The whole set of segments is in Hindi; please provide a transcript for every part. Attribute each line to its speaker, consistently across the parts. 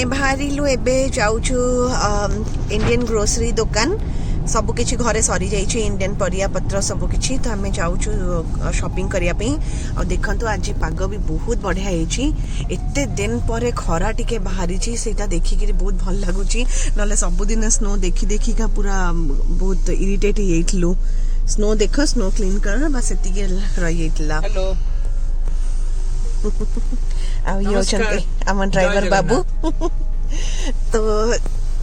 Speaker 1: आमे बाहरिलु एबे जाउछु इंडियन ग्रोसरी दुकान सब किछि घरे सरी जाइछि इंडियन परिया पत्र सब किछि तो आमे जाउछु शॉपिंग करिया पे और देखंतु आज पाग भी बहुत बढ़िया हेछि एते दिन परे खरा टिके बाहरी छी सेटा देखि कि बहुत भल लागुछि नले सब दिन स्नो देखि देखि का पूरा बहुत इरिटेट हेइतलु स्नो देख स्नो क्लीन कर बस एति के रहि हेइतला हेलो आ यो चंते हमर ड्राइवर बाबू तो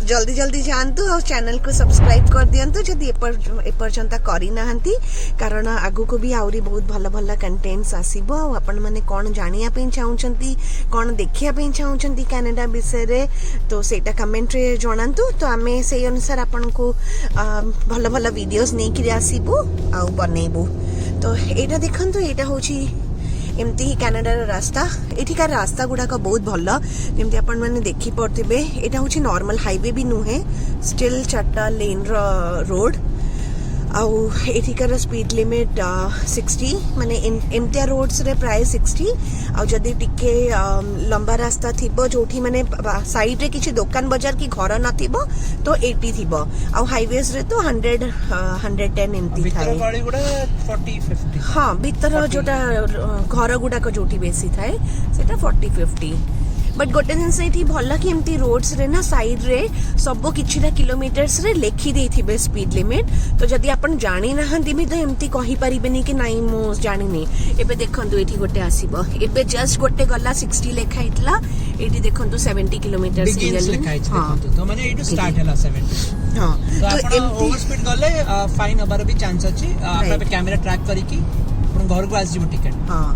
Speaker 1: जल्दी जल्दी जानतु और चैनल को सब्सक्राइब कर दियंतु जदि एपर्यंत करी नाहंती कारण आगु को भी आउरी बहुत भल भल कंटेंट्स आसीबो आपण माने कोन जानिया पे चाहउचंती कोन देखिया पे चाहउचंती कनाडा विषय रे तो सेटा कमेंट रे जणांतु तो आमे सेई अनुसार आपण को भल भल वीडियोस नै कि आसीबो आ बनेबो तो एटा देखंतु एटा होची एमती ही कनाडा रास्ता एठिकार रास्ता गुड़ाक बहुत भल जमती आपण माने देखि पड़थिबे एटा होची नॉर्मल हाईवे भी नुहे स्टिल 4टा लेन रोड आउ एठिकार स्पीड लिमिट 60 माने एमतिया रोड्स रे प्राय 60 आउ जदी टिके लंबा रास्ता थिबो जोठी माने साइड रे किछि दुकान बाजार की घर नथिबो तो 80 थिबो आउ हाईवेज रे तो 100 110 एमती थाए गाड़ी गुडा 40 50 हां भीतर जोटा घर गुडा को जोठी बेसी थाए सेटा 40 50 बट गोटे दिन से भल कि एमती रोड्स रे ना साइड रे सब किछिटा किलोमीटर्स रे लेखि देथिबे स्पीड लिमिट तो जदि आपण जानि नाहंती भी तो एमती कहि परिबेनी कि नाही मो जानिनी एबे देखंतु एठी गोटे आसीबो एबे जस्ट गोटे गला 60 लेखा हितला एठी देखंतु 70 किलोमीटर्स लेखा हित देखंतु तो माने एटू स्टार्ट हैला 70 हां तो ओवर स्पीड गले फाइन हबार भी चांस अछि आपन कैमरा ट्रैक करी कि अपन घर को आसी जिवो टिकट हां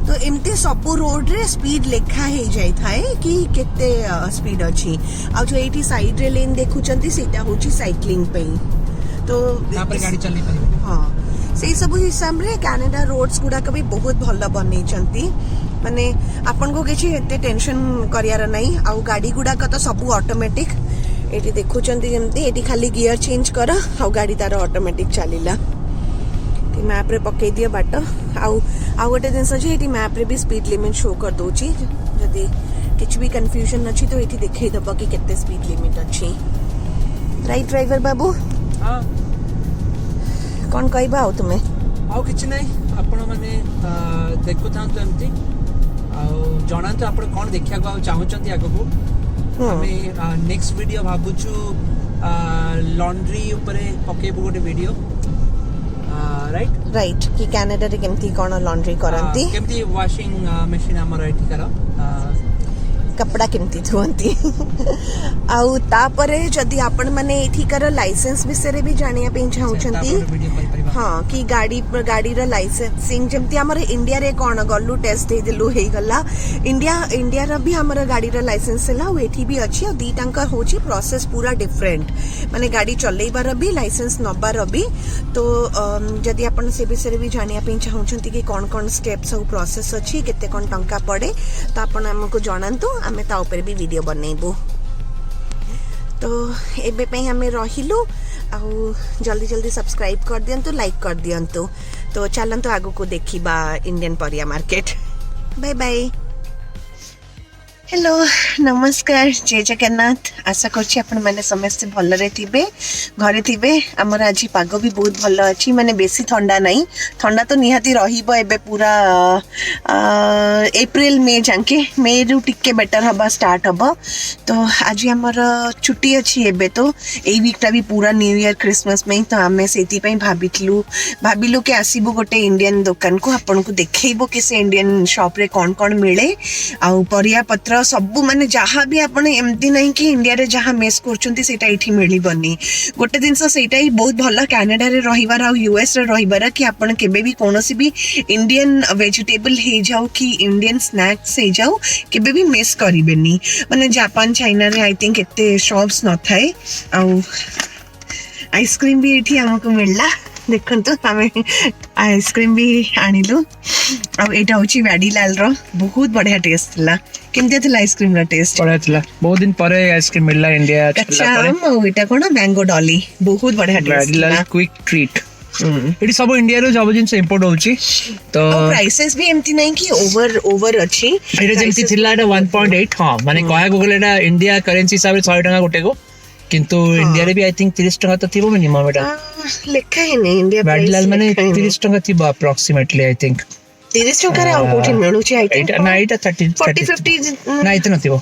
Speaker 1: तो एमती सब रोड रे स्पीड लेखा हे जाय थाए कि केते स्पीड अछि आ जो एठी साइड रे लेन देखुचंती सेटा होची साइक्लिंग पे तो यहां पर गाड़ी चली परिबे हां सेई सब हिसाब रे कनाडा रोड्स गुडा कभी बहुत भल बनै चंती माने आपन को किछि एते टेंशन करियार नै आ गाड़ी गुडा का तो सब ऑटोमेटिक एठी देखुचंती एमती एठी खाली गियर चेंज कर आ गाड़ी तार ऑटोमेटिक चलिला मैप रे पकई दियो बाट आउ गोटे जिनस अच्छे मैप रे भी स्पीड लिमिट शो कर दोची जदि किछ भी कंफ्यूजन अछि तो एठी देखै दबा कि केते स्पीड लिमिट अछि राइट ड्राइवर बाबू हां कोन कहबा आउ तुमे आउ किछ नै आपण माने देखु था तो एमती आउ जणा तो आपण कोन देखिया को चाहउचंती आगो को हमें नेक्स्ट वीडियो भाबुछु लॉन्ड्री ऊपर पकेबो गोटे वीडियो राइट कि कनाडा रे केमती कोन लॉन्ड्री करंती केमती वॉशिंग मशीन हमर एठी करा कपड़ा केमती धुवंती आउ तापरे जदी आपण माने एठिकार लाइसेंस विषय भी जानिया पे चाहउचंती हां कि गाड़ी रे लाइसेंसिंग जेमती हमर इंडिया रे कोन गल्लू टेस्ट दे देलु हे गला इंडिया रे भी हमर गाड़ी रे लाइसेंस हला एठी भी अछि दी टांका होची प्रोसेस पूरा डिफरेंट माने गाड़ी चलेइबार भी लाइसेंस नबार भी तो जदी आपण से विषय भी जानिया पे चाहउचंती कि कोन स्टेप्स और प्रोसेस अछि केते कोन टंका पड़े तो आपण हमको जणांतु आमे ता ऊपर भी वीडियो बनैबो तो एबे पे हमें रहिलु आ जल्दी जल्दी सब्सक्राइब कर दियंतु लाइक कर दियंतु तो चलंतु आगु को देखिबा इंडियन परिया मार्केट बाय बाय हेलो नमस्कार जय जगन्नाथ आशा करछि आपण माने समस्त भल रे थिबे घरे थिबे हमर आज पाग भी बहुत भल अछि माने बेसी ठंडा नहीं ठंडा तो निहाती रहिबो एबे पूरा अप्रैल मे जाके मे रु टिके बेटर हबा स्टार्ट हबो तो आज हमर छुट्टी अछि एबे तो एई वीकटा भी पूरा न्यू ईयर क्रिसमस में तो हमें सेति पई भाबिलु के आसीबो गोटे इंडियन दुकान को आपण को देखैबो कि से इंडियन शॉप रे कोन मिले आ परिया पत्र सब माने जहाँ भी आपण एमती नहीं कि इंडिया रे जहाँ मेस करछंती सेटा एठी मिलिबनी गोटे दिन सेटा ही बहुत भल कनाडा रे रहिबार आ यूएस रे रहिबार कि आपण केबे भी कोनोसी भी इंडियन वेजिटेबल हे जाऊ कि इंडियन स्नैक्स हे जाऊ केबे भी मिस करिबेनी माने जापान चाइना रे आई थिंक एते शॉप्स न थाए आ आइसक्रीम भी एठी हमको मिलला देखंतु हमें आइसक्रीम भी आनिलु अब एटा होची वैडीलाल रो बहुत बढ़िया टेस्ट थला केमते थला आइसक्रीम रा टेस्ट बढ़िया थला बहुत दिन परे आइसक्रीम मिलला इंडिया चला परे अच्छा एटा कोन मैंगो डॉली बहुत बढ़िया टेस्ट वैडीलाल क्विक ट्रीट
Speaker 2: एटी सब इंडिया रो सब जिंस इंपोर्ट होची तो
Speaker 1: प्राइसेस भी एमती नहीं कि ओवर अच्छी
Speaker 2: एटा जेमती थिला एटा 1.8 हां माने कहया को गले एटा इंडिया करेंसी हिसाब रे 100 टका गोटे को किंतु इंडिया रे भी आई थिंक 30 टका तो थिबो मिनिमम एटा
Speaker 1: लेखा है नहीं इंडिया
Speaker 2: बैडलाल माने 30 टका थिबो अप्रोक्सीमेटली आई थिंक
Speaker 1: 30 टका रे और कोठी मिलुची आई थिंक
Speaker 2: ना एटा 30
Speaker 1: 40 50
Speaker 2: ना इतना थिबो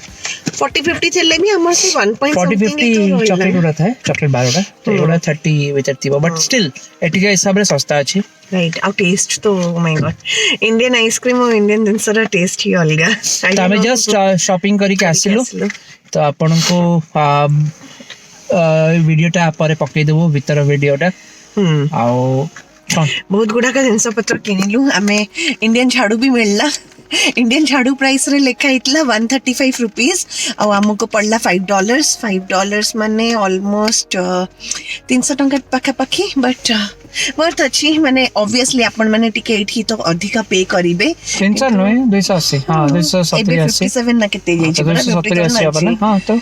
Speaker 1: 40 50 थिले भी हमर से 1 point
Speaker 2: 40 50 चॉकलेट उड़ा था चॉकलेट बार उड़ा तो उड़ा 30 विचर थिबो बट स्टिल एटी के हिसाब रे सस्ता अछि
Speaker 1: राइट आउ टेस्ट तो oh my God Indian ice cream और इंडियन जिनसरा टेस्ट ही अलगा
Speaker 2: तमे जस्ट शॉपिंग करी के आसिलो तो आपन को वीडियोटा पर पकई देबो भीतर वीडियोटा आओ
Speaker 1: बहुत गुड़ा का जिनस पत्र किनिलु आमे इंडियन झाड़ू भी मिलला इंडियन झाड़ू प्राइस रे लेखा इतला 135 रुपीस और हमको पड़ला $5 माने ऑलमोस्ट 300 टंका पाखा पाखी बट वर्थ अच्छी माने ऑब्वियसली अपन माने टिके एठी तो अधिका पे करिबे
Speaker 2: 300 नय 280 हां 270
Speaker 1: 57 ना केते जाई छी
Speaker 2: 270 अपन हां तो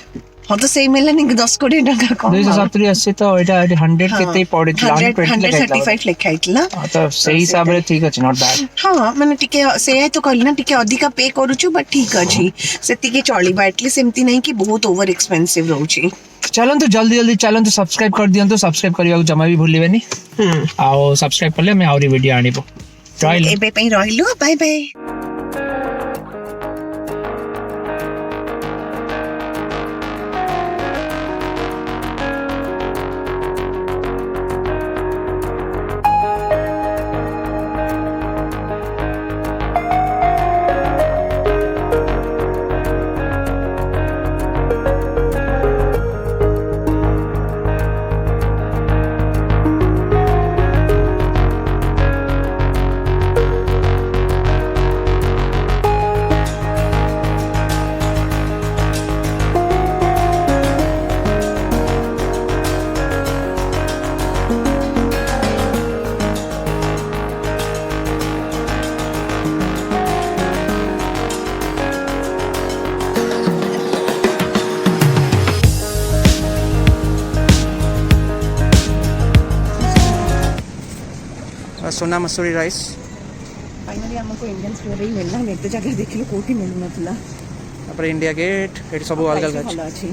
Speaker 1: हाँ तो सही मिला नहीं 10 कोटी टका कम
Speaker 2: 270 80 तो एटा 100 केते पड़ी
Speaker 1: 135 लिखा इतला
Speaker 2: तो सही हिसाब रे ठीक अछि नॉट बैड
Speaker 1: हाँ माने टिके से है तो कहली ना टिके अधिका पे करूछु बट ठीक अछि सेति के चलीबा एटलीस्ट एमती नहीं कि बहुत ओवर एक्सपेंसिव रहउछि
Speaker 2: चलन तो जल्दी चलन तो सब्सक्राइब कर दियन तो सब्सक्राइब करिया जमा भी भूलिबेनी आ सब्सक्राइब करले मैं आउरी वीडियो आनिबो ट्राई
Speaker 1: एबे पई रहिलो बाय बाय
Speaker 2: सोना मसूरी राइस
Speaker 1: फाइनली हमको इंडियन स्टोर ही मिलना मैं तो जगह देखिलो कोठी मिलु नथला
Speaker 2: तापर इंडिया गेट एटी सब अलग अलग
Speaker 1: भलो अछि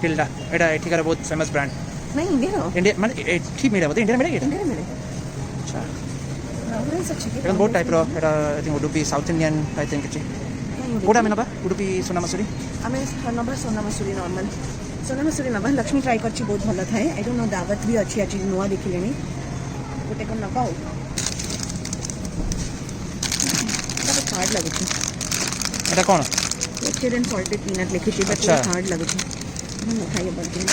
Speaker 2: टिल्डा एटा एठिकार बहुत फेमस ब्रांड
Speaker 1: नहीं
Speaker 2: इंडिया माने एठी मिले बोते इंडिया मिले अच्छा
Speaker 1: राउरेंस अछि के
Speaker 2: बहुत type row Etah I think Udupi south Indian I think अछि कोडा में नबा उडुपी सोना मसूरी
Speaker 1: हमें नंबर सोना मसूरी नॉर्मल सोना मसूरी नबा लक्ष्मी ट्राई करछि बहुत भलो थाए आई डोंट नो दावत भी अछि आज नोआ देखिलेनी गोटे कोन नबाओ हार्ड लागु छी
Speaker 2: एटा कोन
Speaker 1: लेक्चर एंड सॉल्टेड पीनट लिखि छी बट हार्ड लागु छी हम खाइए बर्गर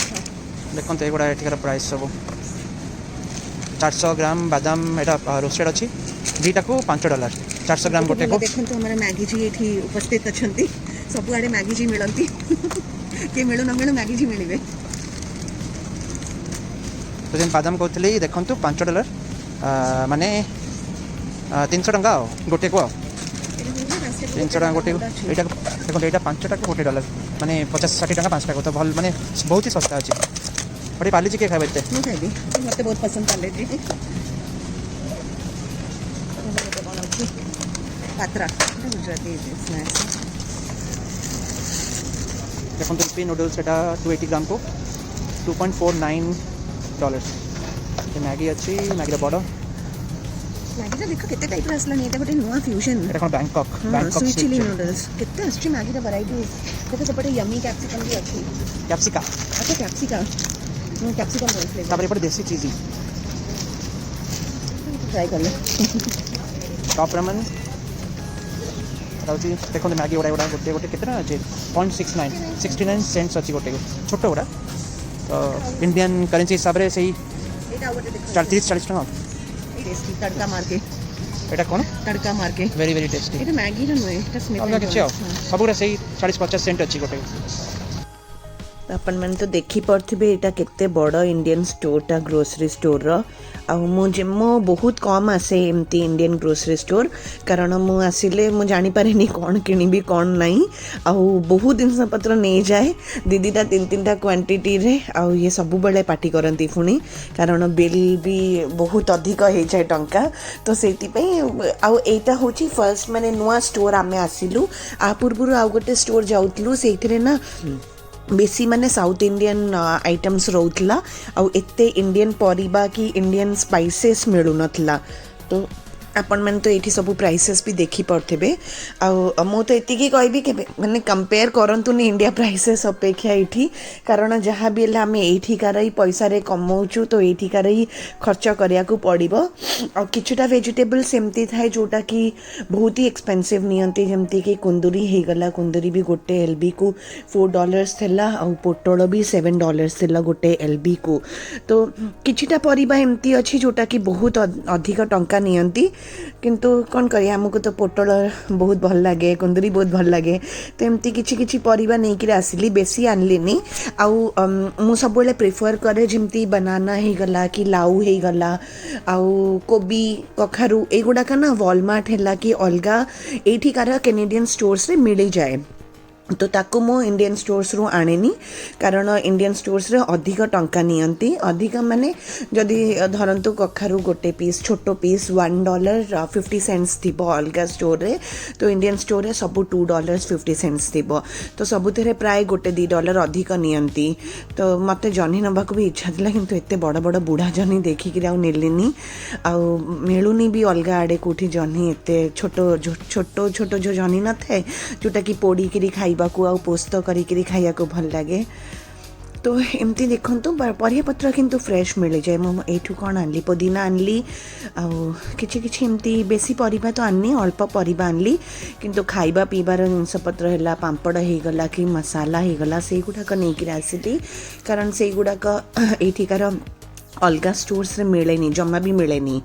Speaker 2: देखन तो एगुडा एठिकार प्राइस सब 400 ग्राम बादाम एटा रोस्टेड अछि दीटा को $5 400 ग्राम गोटे को
Speaker 1: देखन तो हमरा मैगी जी एठी उपस्थित अछंती सब आडे मैगी जी मिलंती के मिलु न मिलु मैगी जी मिलिबे
Speaker 2: तो जेन बादाम कहतले देखन तो $5 माने 300 टंका गोटे को 300 टंका गोटे एटा देखो एटा 5 टका गोटे डॉलर माने 50-60 टका 5 टका तो भल माने बहुत ही सस्ता अछि बड़ी पाली जी के खाबे ते
Speaker 1: नहीं खाबी मते बहुत पसंद पाले जी पात्रा गुजराती स्नैक्स
Speaker 2: देखो तो पी नूडल्स एटा 280 ग्राम को $2.49 ये मैगी अच्छी मैगी बड़
Speaker 1: मैगी जो देखो केते टाइप असला नहीं एटा गोटे नुवा फ्यूजन
Speaker 2: एटा कोन बैंकॉक
Speaker 1: स्वीट चिली नूडल्स केते अच्छी मैगी द वैरायटी देखो सेपटे यम्मी कैप्सिकम भी अच्छी
Speaker 2: कैप्सिका
Speaker 1: अच्छा कैप्सिकम फ्लेवर
Speaker 2: तापर एपटे देसी चीज
Speaker 1: ट्राई कर ले
Speaker 2: टॉप रामेन राउची देखो मैगी ओडा ओडा गोटे गोटे केतना अछि 0.69 सेंट्स अछि गोटे छोटो ओडा तो इंडियन करेंसी हिसाब रे सही
Speaker 1: एटा गोटे देखो
Speaker 2: 30-40 टका
Speaker 1: टेस्टी तड़का मार के
Speaker 2: एटा कोन
Speaker 1: तड़का मार के
Speaker 2: वेरी वेरी टेस्टी
Speaker 1: एटा मैगी न नय एटा स्मिथ
Speaker 2: अलग किछ सबुरा सही 40-50 सेंट अछि गोटे
Speaker 1: आपण मैंने तो देखी पड़े यहाँ केते बड़ इंडियन स्टोरटा ग्रोसरी स्टोर मो बहुत कम आसे एमती इंडियन ग्रोसरी स्टोर कारण मु आसिले मु जानी पारेनी कौन किनिबी कौन नहीं आउ बहुत जिनस पत्र नहीं जाए दीदीटा तीन तीन क्वांटिटी रे आउ ये सब बेले पार्टी करती पुणी कारण बिल भी बहुत अधिक हो जाए टंका तो से आउ एटा होची फर्स्ट माने नुआ स्टोर आमे आसिलु आ पूर्व आउ गोटे स्टोर जाउतलु सेइथिरे ना बेसी माने साउथ इंडियन आइटम्स रोला आउ एते इंडियन परिबा कि इंडियन स्पाइसेस मिलू नथला तो आपण मैंने तो ये सब प्राइसेस भी देखी पड़े मु तो ये कहबी के मैंने कंपेयर करतुनि इंडिया प्राइसेस अपेक्षा ये कारण जहाँ भी आम एठिकार ही पैसा रे कमाऊँ तो एठिकार ही खर्च करने को पड़ो आ किछुटा वेजिटेबल्स एमती थाए जोटा कि बहुत ही एक्सपेंसिव नियंती जमती कि कुंदुरी हो गला कुंदुरी भी गोटे एलबी को $4 थिला आ पोटल भी $7 थिला गोटे एलबी को तो किछुटा परिबा एमती अच्छी जोटा कि बहुत अधिक टंका नियंती किंतु कौन करिए आमको तो पोटल बहुत भल लगे कुंदरी बहुत भल लगे तो एमती किछि किछि परिबा नहीं कि आसिली बेसी आनलिनी आउ मु सब बेले प्रिफर करे जमती बनाना हो गला कि लाउ हो गला आउ कोबी कखारू एगुड़ाक ना वॉलमार्ट है कि अलगा एठिकार कैनेडियन स्टोर्स रे मिल जाए तो ताकू मो इंडियन स्टोर्स रू आनेनी कारण इंडियन स्टोर्स रे अधिक टंका नियंती अधिक माने जदि धरंतु कखारू गोटे पीस छोटो पीस $1.50 थिबो अलगा स्टोर रे तो इंडियन स्टोर रे सब $2.50 थिबो तो सबुतरे प्राय गोटे $2 अधिक नियंती तो मते जनी नबा को भी इच्छा थिला किंतु एते बड़ बड़ बुढ़ा जनी देखि कि आउ नेलिनी आउ मिलुनी भी अलगा आड़े कोठी जनी एते छोटो छोटो छोटो जो जनी न थे जोटा कि पोड़ी किरी खाइबा को आउ पोस्त करी खाइया को भल लगे तो एमती देखंतु परिया पत्र किंतु फ्रेश मिल जाए मो एठू कौन आनली पुदीना आनली आउ किछि किछि एमती बेसी परिबा तो आननी अल्प परिबा आनली किंतु खाइबा पीबार जिनस पत्र हैला पांपड़ हो गला कि मसाला हो गला से गुडाक नहीं कि आसिली कारण से गुडाक एठिकार अलगा स्टोर्स रे मिलेनी जमा भी मिलेनी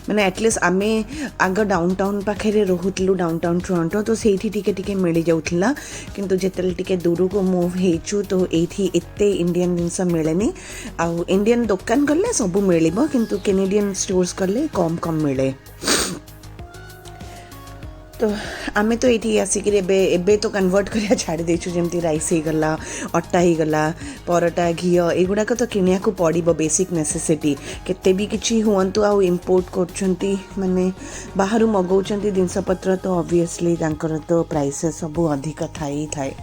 Speaker 1: मैंने एटलिस्ट आमे आग डाउनटाउन पाखे रोहुतलु डाउनटाउन टोरंटो तो सेठी टिके टिके मिल जाउथला किंतु जेतले टिके दूर को मूव हेचु तो एठी एते इंडियन जिनस मिलेनी आउ इंडियन दुकान गले सब मिलिबो किंतु कैनेडियन स्टोर्स गले कम कम मिले तो आमे तो ये आसिक एबे तो कन्वर्ट करिया छाड़ी देछु जेमती राइस हो गला अट्टा हो गला परोटा घी एगुड़ाक तो किनिया को पड़िबो बेसिक नेसेसिटी केते भी किछि हुअंतु आउ इंपोर्ट करछंती माने बाहरु मगौछंती जिनस पत्र तो ऑब्वियसली तांकर तो प्राइसेस सब अधिक थाए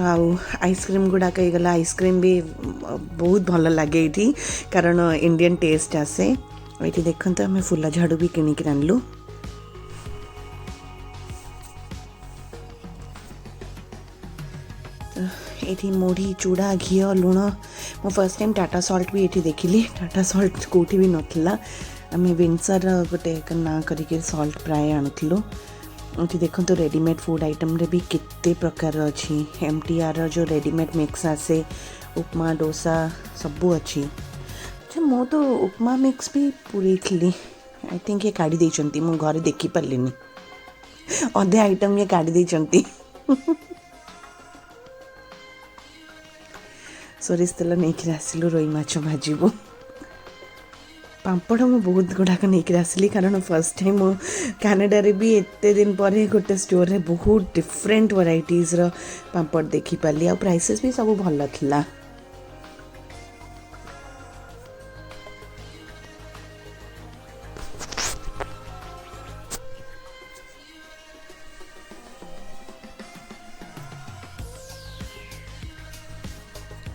Speaker 1: आउ आइसक्रीम गुड़ाक हो गला आइसक्रीम भी बहुत भल लगे ये कारण इंडियन टेस्ट आसे ये देखते आम फुला झाड़ू भी किणिक आनलु ये मुढ़ी चूड़ा घी लुण मो फर्स्ट टाइम टाटा सॉल्ट भी ये देखिली टाटा सॉल्ट कौटी भी नथला आम विंसर गोटे ना करके सॉल्ट प्राय आणुलु ये देखो तो रेडीमेड फूड आइटम रे भी कितने प्रकार अच्छी MTR जो रेडीमेड मिक्स आसे उपमा डोसा सबू अच्छी अच्छा मो तो उपमा मिक्स भी पूरी थी आई थिंक ये काढ़ी देइचंती मो घरे देखी पारलिनी अधे आइटम ये काढ़ी देइचंती सोरिष तेल नहीं आसिलु रोई माछ भाजबू पापड़ मुझे बहुत गुड़ाक नहीं आसली कारण फर्स्ट टाइम मो कनाडा भी एते दिन पर गोटे स्टोर रे बहुत डिफरेंट वैराइटीज रो पापड़ देखी पाली आ प्राइसेस भी सब भल थिला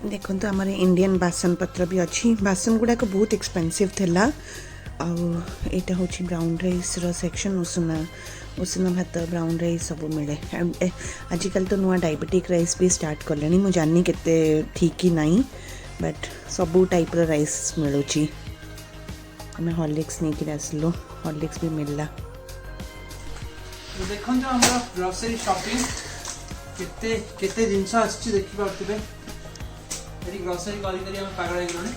Speaker 1: देखो तो आम इंडियन बासन पत्र भी अच्छी बासन गुड़ाक बहुत एक्सपेंसिव थिला आटा हूँ ब्राउन राइस रो सेक्शन उषुना भात ब्राउन राइस सब मिले आजिकल तो नुआ डायबिटिक राइस भी स्टार्ट कले मुझे जानी केते ठीक ही नहीं बट सबू टाइप रो राइस मिलूँ आम हॉर्लिक्स नहीं आसलु हॉर्लिक्स भी मिलला
Speaker 2: देखो हमर ग्रोसरी शॉपिंग केते केते जिंस आछि देखि पाउतबे एडी ग्रोसरी करी हम पागल हे गलोनी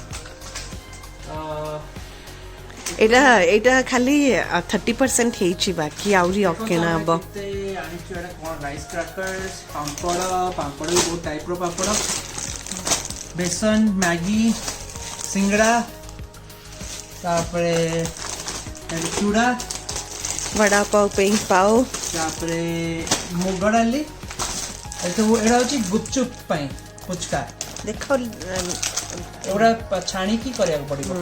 Speaker 1: एटा खाली 30% हेछि बाकी आउरी अकेना अब
Speaker 2: आनिछु एटा कोन राइस क्रैकर्स पापड़ भी बहुत टाइप रो पापड़ बेसन मैगी सिंगड़ा तापरे चूड़ा
Speaker 1: वड़ा पाव पिंक पाव
Speaker 2: तापरे मुग डाली तो एटा होची गुपचुप पई पुचका
Speaker 1: देखो
Speaker 2: एवढा छाणी की करिया पड़िबो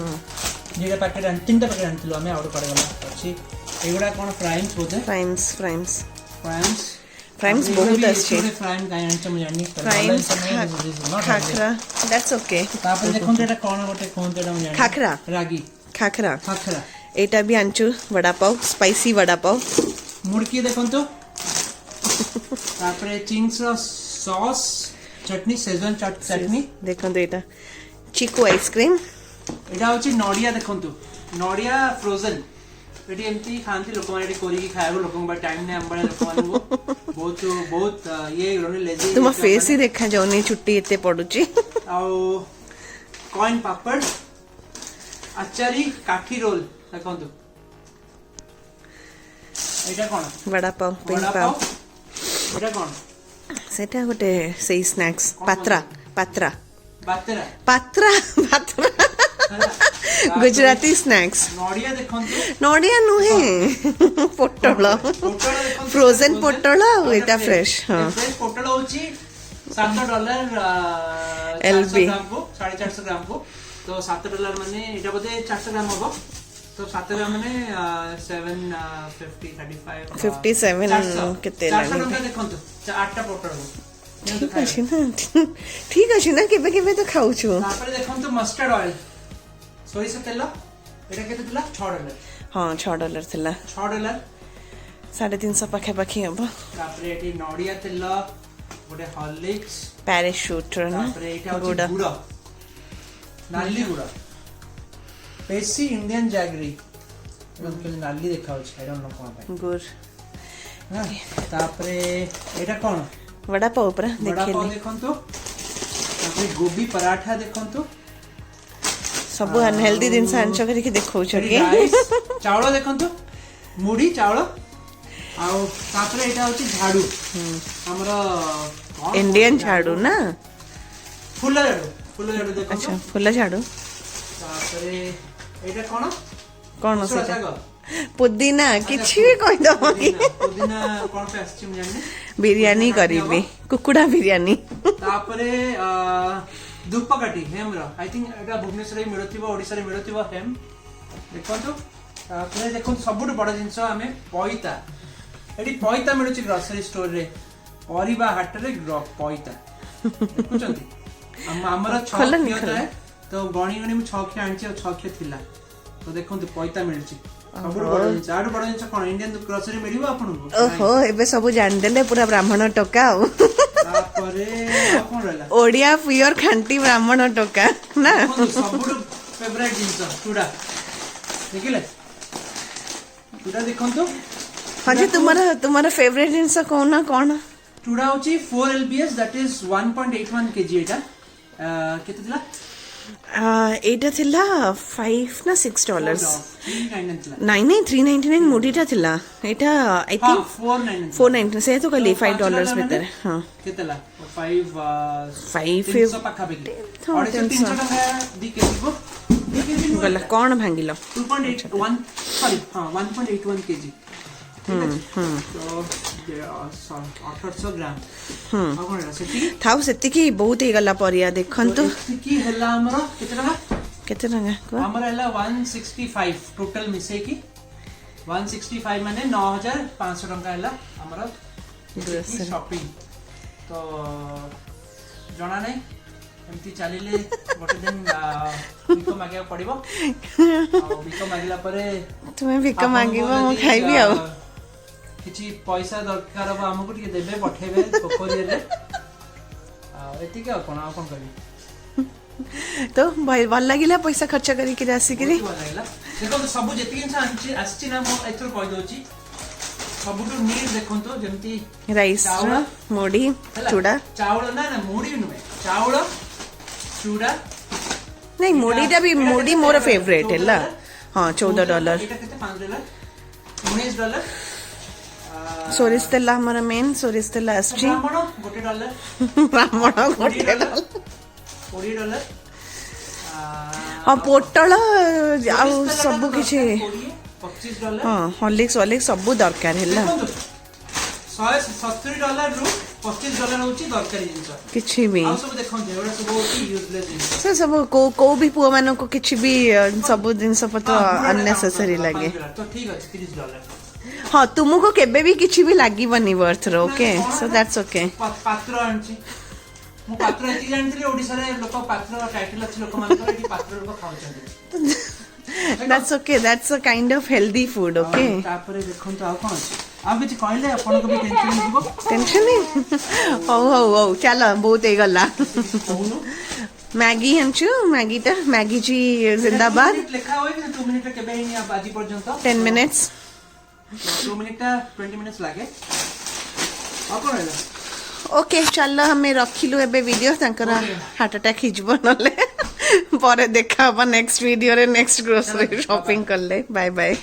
Speaker 2: जेटा पैकेट तीनटा पैकेट आनथिलो हमें आउट करे गला अछि एगुडा कोन फ्राइम्स बोधे फ्राइम्स बहुत अच्छे फ्राइम काई आनछ म जानि
Speaker 1: फ्राइम्स खाखरा दैट्स ओके
Speaker 2: तापर देखन एटा कोन गोटे कोन तेडा म जानि
Speaker 1: खाखरा
Speaker 2: रागी
Speaker 1: खाखरा
Speaker 2: खाखरा
Speaker 1: एटा भी आनचु वड़ा पाव स्पाइसी वड़ा पाव
Speaker 2: मुड़की देखन तो तापर चिंग्स सॉस चटनी सेजवान चटनी
Speaker 1: देखन तो एटा चिकू आइसक्रीम
Speaker 2: एटा होची नडिया देखन तो नडिया फ्रोजन एटी एमती खांती लोक माने कोरी की खायबो लोक बा टाइम ने हम बड़े लोक माने बहुत ये रोने लेजी
Speaker 1: तुम फेस ही देखा जाउनी छुट्टी एते पडुची
Speaker 2: आउ कॉइन पापड़ अचारी काठी रोल देखन तो एटा कोन
Speaker 1: वड़ा पाव पिंक पाव
Speaker 2: एटा कोन
Speaker 1: सेटा गोटे सेई स्नैक्स पात्रा पात्रा
Speaker 2: बातेरा
Speaker 1: पात्रा पात्रा गुजराती स्नैक्स
Speaker 2: नडिया देखन तो
Speaker 1: नडिया नुहे पोटल फ्रोजन पोटल एटा फ्रेश हां
Speaker 2: फ्रेश पोटल होची $7
Speaker 1: LB
Speaker 2: 450 ग्राम को तो $7 माने एटा बोधे 400 ग्राम होबो तो 7 ग्राम माने 750 35
Speaker 1: 57 केते
Speaker 2: 400 टका देखन तो 8टा पोटल हो
Speaker 1: ठीक अछि ना केबे केबे तो खाउ छु
Speaker 2: तापर देखन तो मस्टर्ड ऑयल सोरिस तेल एटा केते दिला $6
Speaker 1: हां $6 थिला
Speaker 2: $6
Speaker 1: 350 पाखे पाखी हम
Speaker 2: तापर एटी नडिया तेल गोटे हॉर्लिक्स
Speaker 1: पैराशूट ना
Speaker 2: तापर एटा होची गुड़ नाली गुड़ पेसी इंडियन जैगरी बिल्कुल नाली देखा होची आई डोंट नो कोन भाई
Speaker 1: गुड़
Speaker 2: हां तापर एटा कोन
Speaker 1: वड़ा पाव पर
Speaker 2: वड़ा पाव देखन तो तापर गोभी पराठा देखन तो
Speaker 1: सब अनहेल्दी दिन से आंचो करके देखौ छके
Speaker 2: चावल देखन तो मुड़ी चावल आउ तापर एटा होची झाड़ू हमरो
Speaker 1: इंडियन झाड़ू ना
Speaker 2: फुल झाड़ू देखन
Speaker 1: अच्छा फुल झाड़ू
Speaker 2: तापर एटा
Speaker 1: कोन से पुदीना किछि भी कहि दो कि
Speaker 2: पुदीना कोन पे आछि हम जानि
Speaker 1: बिरयानी करिबे कुकुडा बिरयानी
Speaker 2: तापरे धूपकाठी हेमरा आई थिंक एटा भुवनेश्वर रे मिलथिबो ओडिसा रे मिलथिबो हेम देखंतु तापरे देखंतु सबुट बड़ जिंस हमें पइता एडी पइता मिलुची ग्रोसरी स्टोर रे परिबा हाट रे पइता देखुचंती हमरा 6 खियता है तो गणी गणी मु 6 खिया आनची 6 खिया थिला तो देखंतु पइता मिलुची सबुट बड़ जिंस आडू बड़ जिंस कोन इंडियन ग्रोसरी मिलिबो आपन
Speaker 1: ओहो एबे सब जान देले पूरा ब्राह्मण टोका
Speaker 2: तापरे कोन रहला
Speaker 1: ओडिया प्योर खांटी ब्राह्मण टोका ना
Speaker 2: सबुट फेवरेट जिंस चूड़ा देखिले चूड़ा देखंतु
Speaker 1: हां जी तुम्हारा फेवरेट जिंस कोन कोन
Speaker 2: चूड़ा होची 4 lbs दैट इज 1.81 kg एटा केते दिला
Speaker 1: एटा थिला 5 ना $6
Speaker 2: $399
Speaker 1: नहीं 399 मोडीटा थिला एटा आई थिंक 499 से तो कली $5 भीतर हां
Speaker 2: केतला 5 पाखा बेगी और 300 टका दी केजी को
Speaker 1: गला कोन भांगिलो
Speaker 2: 2.81 सॉरी हां 1.81 kg तो 1800 ग्राम आपण सेठी
Speaker 1: थाउ सेति की बहुत ही गला परिया देखन तो
Speaker 2: की हला हमरो
Speaker 1: केते रंगा
Speaker 2: हमरो हला 165 टोटल मिसे की 165 माने 9500 टका हला हमरो शॉपिंग तो जणा नै एमती चलिले गोटे दिन बिको मागिया पड़िबो आ बिको मागिला परे
Speaker 1: तुम्हें बिको मागिबो म खाइबी आ
Speaker 2: किछि पैसा दरकार बा हमकु टिके देबे पठेबे पोखरी रे आ एति के कोन करी
Speaker 1: तो भाई भल लागिला पैसा खर्च करी के राशि के
Speaker 2: देखो तो सब जेति जिंस आछि ना म एथर कहि दोची सबुटु नीड देखो तो जेमती
Speaker 1: राइस मोड़ी चूड़ा
Speaker 2: चावल ना ना मोड़ी नुए चावल चूड़ा
Speaker 1: नहीं मोड़ीटा भी मोड़ी मोर फेवरेट है ला हां $14
Speaker 2: एटा केते $5 $19
Speaker 1: सोरिस तेल हमारा मेन सोरिस तेल आस्ट्री
Speaker 2: ब्राह्मण $1
Speaker 1: ब्राह्मण $1
Speaker 2: $20
Speaker 1: हाँ पोटल आउ सब किछि
Speaker 2: $25
Speaker 1: हाँ हॉर्लिक्स सब दरकार है
Speaker 2: $170 ରୁ $25 होची दरकारी जिंस
Speaker 1: किछि भी
Speaker 2: आ सब देखंते एवढा सब होची यूजलेस जिंस
Speaker 1: से सब को भी पुआ मानो को किछि भी सब जिंस पत्र अननेसेसरी लगे
Speaker 2: तो ठीक अछि $30
Speaker 1: हाँ तुमको केबे भी किछि भी लागिबनी वर्थ रो ओके सो दैट्स ओके
Speaker 2: पात्र आनछि मु पात्र एति जानथिले ओडिसा रे लोक पात्र टाइटल अछि लोक मान एति पात्र लोक खाउछन्ती
Speaker 1: that's okay that's a kind of healthy food okay
Speaker 2: तापरे देखंतो आ कोन अछि आ किछि कहले अपन को भी टेंशन निबो
Speaker 1: टेंशन नहीं हो चलो बहुत हे गला मैगी हंचु मैगी ता मैगी जी जिंदाबाद
Speaker 2: लिखा होय कि 2 मिनिट केबे ही बाजी पर्यंत
Speaker 1: 10 minutes
Speaker 2: 2 मिनिट 20 मिनिट्स लागे आ कोन हैला
Speaker 1: ओके चलो हमें रखिलु एबे वीडियो तंकर हार्ट अटैक हिजबो नले परे देखा नेक्स्ट वीडियो रे नेक्स्ट ग्रोसरी शॉपिंग कर ले बाय बाय